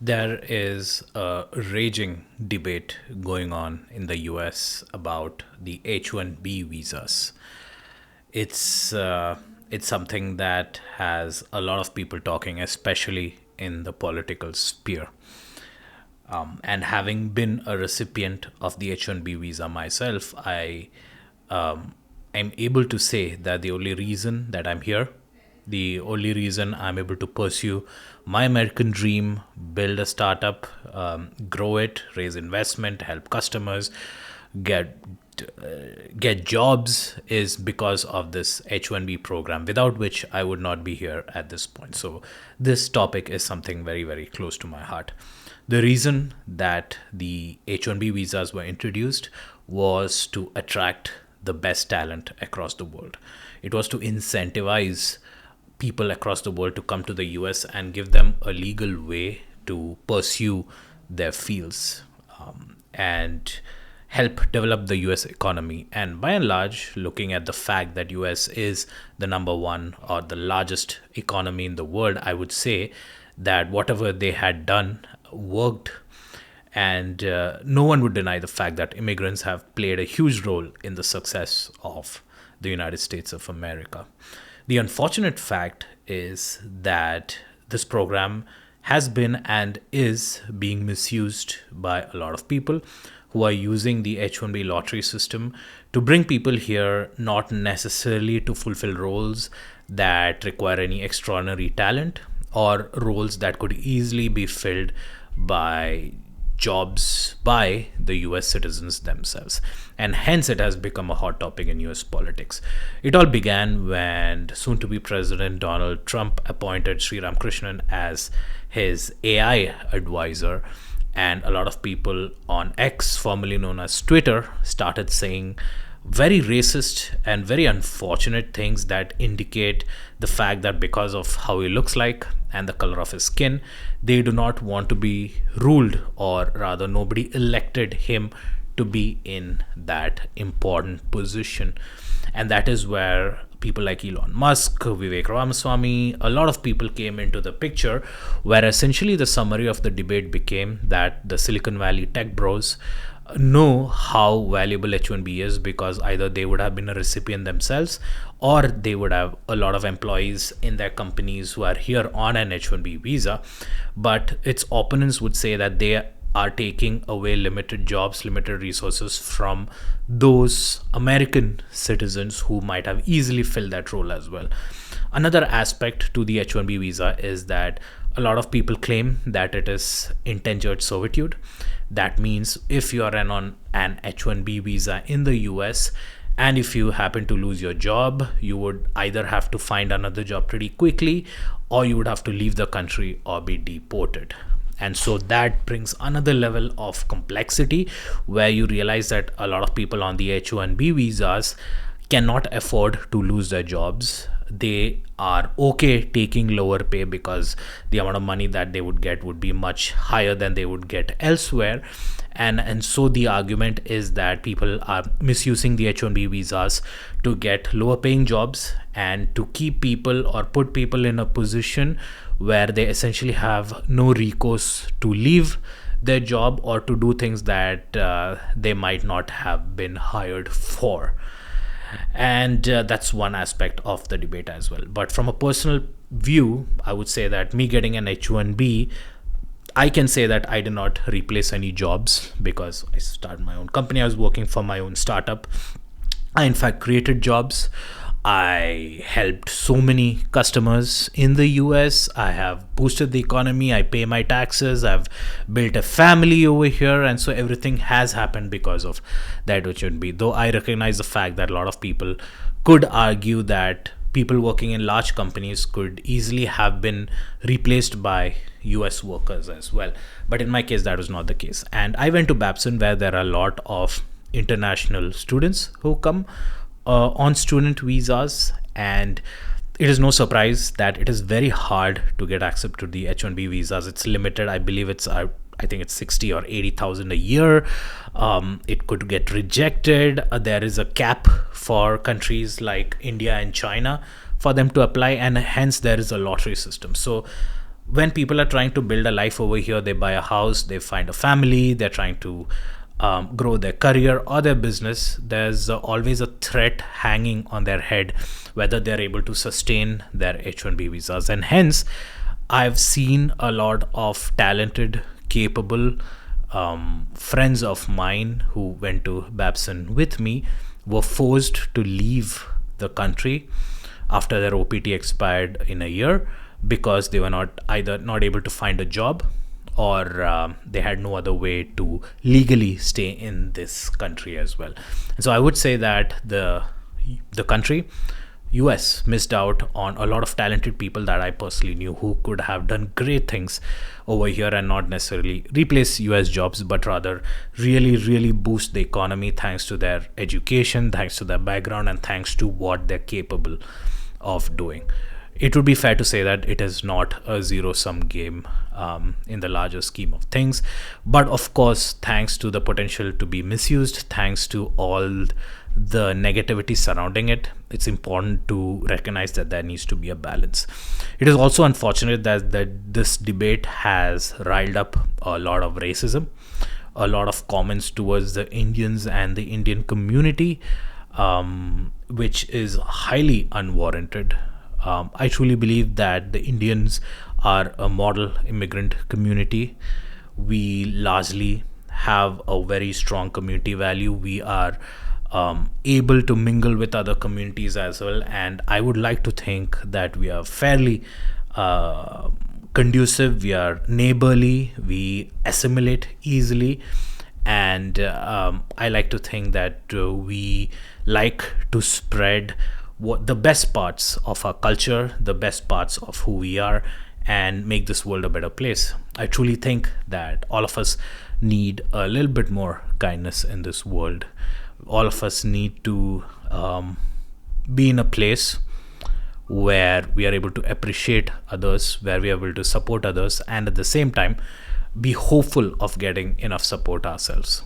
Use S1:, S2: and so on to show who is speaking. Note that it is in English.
S1: There is a raging debate going on in the US about the H1B visas. It's uh, it's something that has a lot of people talking, especially in the political sphere. And having been a recipient of the H1B visa myself, I am able to say that the only reason that I'm here, the only reason I'm able to pursue my American dream, build a startup, grow it, raise investment, help customers, get get jobs is because of this H1B program, without which I would not be here at this point. So, this topic is something very, very close to my heart. The reason that the H1B visas were introduced was to attract the best talent across the world. It was to incentivize people across the world to come to the US and give them a legal way to pursue their fields and help develop the US economy. And by and large, looking at the fact that US is the number one or the largest economy in the world, I would say that whatever they had done worked. And no one would deny the fact that immigrants have played a huge role in the success of the United States of America. The unfortunate fact is that this program has been and is being misused by a lot of people who are using the H1B lottery system to bring people here, not necessarily to fulfill roles that require any extraordinary talent or roles that could easily be filled by jobs by the US citizens themselves. And hence, it has become a hot topic in US politics. It all began when soon to be President Donald Trump appointed Sri Ramakrishnan as his AI advisor. And a lot of people on X, formerly known as Twitter, started saying very racist and very unfortunate things that indicate the fact that because of how he looks like and the color of his skin, they do not want to be ruled, or rather, nobody elected him to be in that important position. And that is where people like Elon Musk, Vivek Ramaswamy, a lot of people came into the picture, where essentially the summary of the debate became that the Silicon Valley tech bros know how valuable H1B is because either they would have been a recipient themselves or they would have a lot of employees in their companies who are here on an H1B visa. But its opponents would say that they are taking away limited jobs, limited resources from those American citizens who might have easily filled that role as well. Another aspect to the H1B visa is that a lot of people claim that it is indentured servitude. That means if you are on an H1B visa in the US and if you happen to lose your job, you would either have to find another job pretty quickly or you would have to leave the country or be deported. And so that brings another level of complexity where you realize that a lot of people on the H1B visas cannot afford to lose their jobs. They are okay taking lower pay because the amount of money that they would get would be much higher than they would get elsewhere. And so the argument is that people are misusing the H1B visas to get lower paying jobs and to keep people or put people in a position where they essentially have no recourse to leave their job or to do things that they might not have been hired for. And that's one aspect of the debate as well. But from a personal view, I would say that me getting an H1B, I can say that I did not replace any jobs because I started my own company. I was working for my own startup. I, in fact, created jobs. I helped so many customers in the US. I have boosted the economy. I pay my taxes. I've built a family over here. And so everything has happened because of that, which would be. Though I recognize the fact that a lot of people could argue that people working in large companies could easily have been replaced by US workers as well. But in my case, that was not the case. And I went to Babson, where there are a lot of international students who come on student visas, and it is no surprise that it is very hard to get access to the H1B visas. It's limited. I believe I think it's 60 or 80,000 a year. It could get rejected. There is a cap for countries like India and China for them to apply, and hence there is a lottery system. So when people are trying to build a life over here, they buy a house, they find a family, they're trying to grow their career or their business. There's always a threat hanging on their head whether they're able to sustain their H1B visas. And hence, I've seen a lot of talented, capable friends of mine who went to Babson with me were forced to leave the country after their OPT expired in a year because they were not able to find a job, or they had no other way to legally stay in this country as well. And so I would say that the country US missed out on a lot of talented people that I personally knew who could have done great things over here and not necessarily replace US jobs, but rather really, really boost the economy thanks to their education, thanks to their background, and thanks to what they're capable of doing. It would be fair to say that it is not a zero-sum game in the larger scheme of things. But of course, thanks to the potential to be misused, thanks to all the negativity surrounding it, it's important to recognize that there needs to be a balance. It is also unfortunate that this debate has riled up a lot of racism, a lot of comments towards the Indians and the Indian community, which is highly unwarranted. I truly believe that the Indians are a model immigrant community. We largely have a very strong community value. We are able to mingle with other communities as well. And I would like to think that we are fairly conducive, we are neighborly, we assimilate easily. And I like to think that we like to spread what the best parts of our culture, the best parts of who we are, and make this world a better place. I truly think that all of us need a little bit more kindness in this world. All of us need to be in a place where we are able to appreciate others, where we are able to support others, and at the same time be hopeful of getting enough support ourselves.